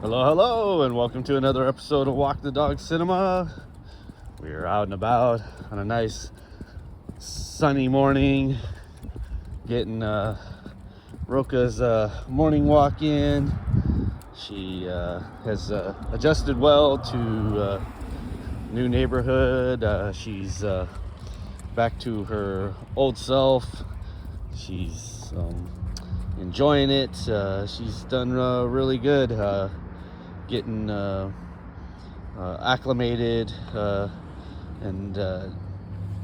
Hello, and welcome to another episode of Walk the Dog Cinema. We are out and about on a nice sunny morning, getting Roka's morning walk in. She has adjusted well to new neighborhood. She's back to her old self. She's enjoying it. She's done really good. Getting acclimated and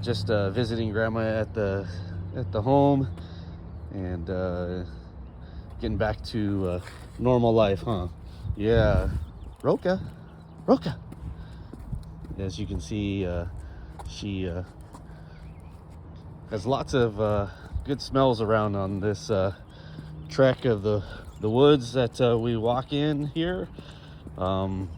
just visiting grandma at the home and getting back to normal life, huh? Yeah, Roka. As you can see, she has lots of good smells around on this trek of the woods that we walk in here. Again,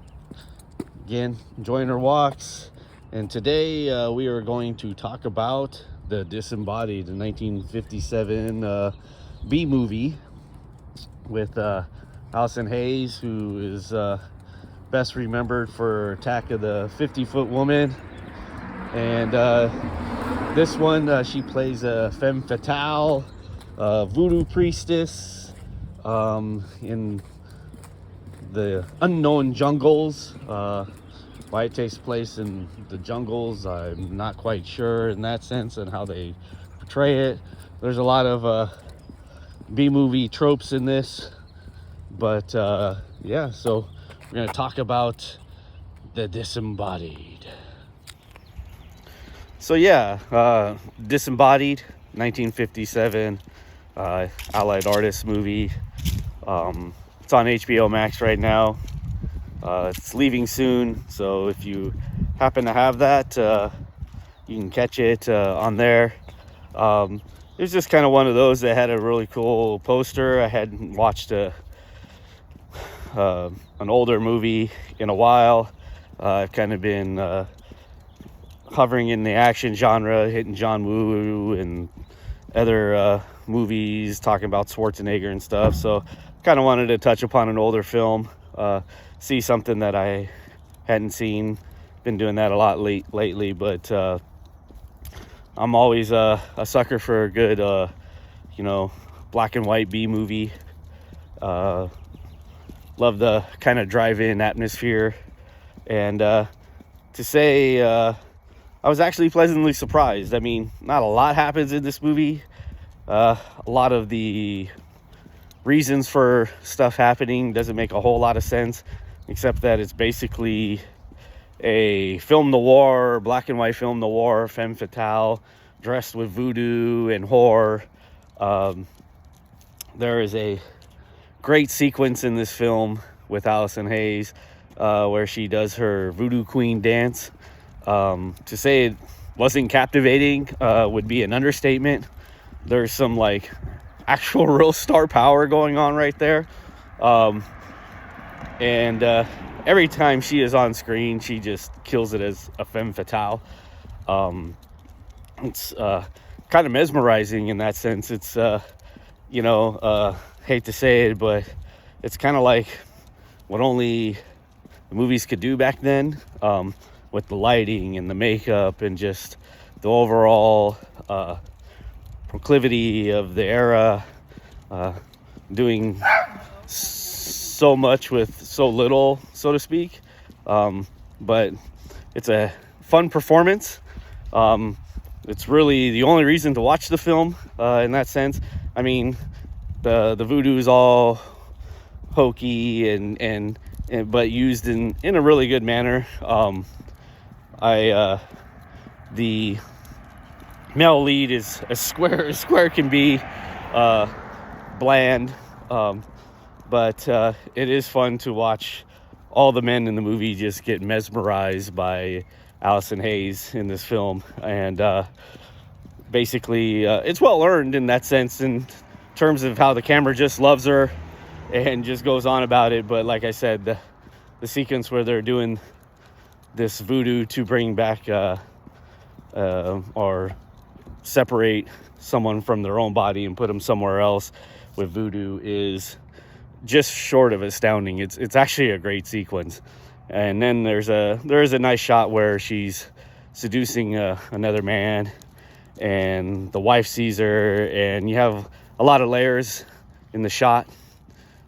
enjoying our walks, and today we are going to talk about The Disembodied, the 1957 B movie with Allison Hayes, who is best remembered for Attack of the 50-Foot Woman. And this one, she plays a femme fatale, voodoo priestess in the unknown jungles. Why it takes place in the jungles, I'm not quite sure in that sense and how they portray it. There's a lot of B-movie tropes in this, but yeah, so we're going to talk about The Disembodied. So yeah, Disembodied, 1957 Allied Artists movie. It's on HBO Max right now. It's leaving soon, so if you happen to have that, you can catch it on there. It was just kind of one of those that had a really cool poster. I hadn't watched an older movie in a while. I've kind of been hovering in the action genre, hitting John Woo and other movies, talking about Schwarzenegger and stuff. So kind of wanted to touch upon an older film, see something that I hadn't seen. Been doing that a lot lately, but I'm always a sucker for a good, black and white B movie. Love the kind of drive-in atmosphere, and to say I was actually pleasantly surprised. I mean, not a lot happens in this movie. A lot of the reasons for stuff happening doesn't make a whole lot of sense, except that it's basically a film noir, black and white film noir, femme fatale, dressed with voodoo and horror. There is a great sequence in this film with Allison Hayes where she does her voodoo queen dance. To say it wasn't captivating would be an understatement. There's some actual real star power going on right there. And every time she is on screen, she just kills it as a femme fatale. It's kind of mesmerizing in that sense. It's, hate to say it, but it's kind of like what only the movies could do back then, with the lighting and the makeup and just the overall proclivity of the era, doing so much with so little, so to speak. But it's a fun performance. It's really the only reason to watch the film in that sense. I mean, the voodoo is all hokey and but used in a really good manner. The male lead is as square can be, bland, but it is fun to watch all the men in the movie just get mesmerized by Allison Hayes in this film. And basically it's well earned in that sense, in terms of how the camera just loves her and just goes on about it. But like I said, the sequence where they're doing this voodoo to bring back or separate someone from their own body and put them somewhere else with voodoo is just short of astounding. It's actually a great sequence. And then there is a nice shot where she's seducing another man, and the wife sees her, and you have a lot of layers in the shot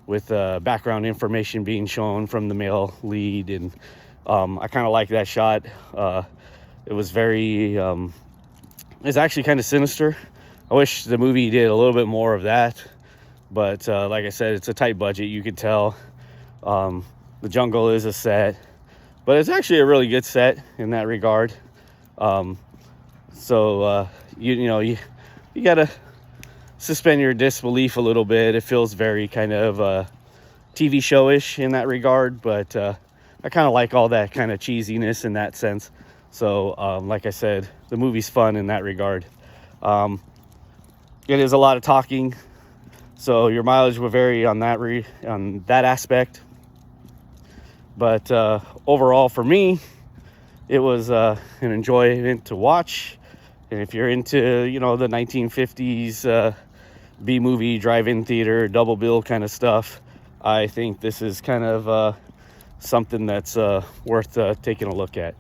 with background information being shown from the male lead. And I kind of like that shot. It was very it's actually kind of sinister. I wish the movie did a little bit more of that, but like I said, it's a tight budget. You could tell the jungle is a set, but it's actually a really good set in that regard. So you gotta suspend your disbelief a little bit. It feels very kind of TV showish in that regard, but I kind of like all that kind of cheesiness in that sense. So like I said, the movie's fun in that regard. It is a lot of talking, so your mileage will vary on that aspect. But overall, for me, it was an enjoyment to watch. And if you're into, the 1950s B-movie, drive-in theater, double bill kind of stuff, I think this is kind of something that's worth taking a look at.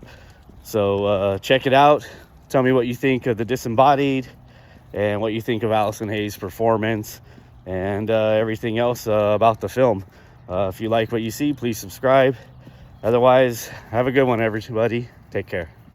So check it out. Tell me what you think of The Disembodied and what you think of Allison Hayes' performance and everything else about the film. If you like what you see, please subscribe. Otherwise, have a good one, everybody. Take care.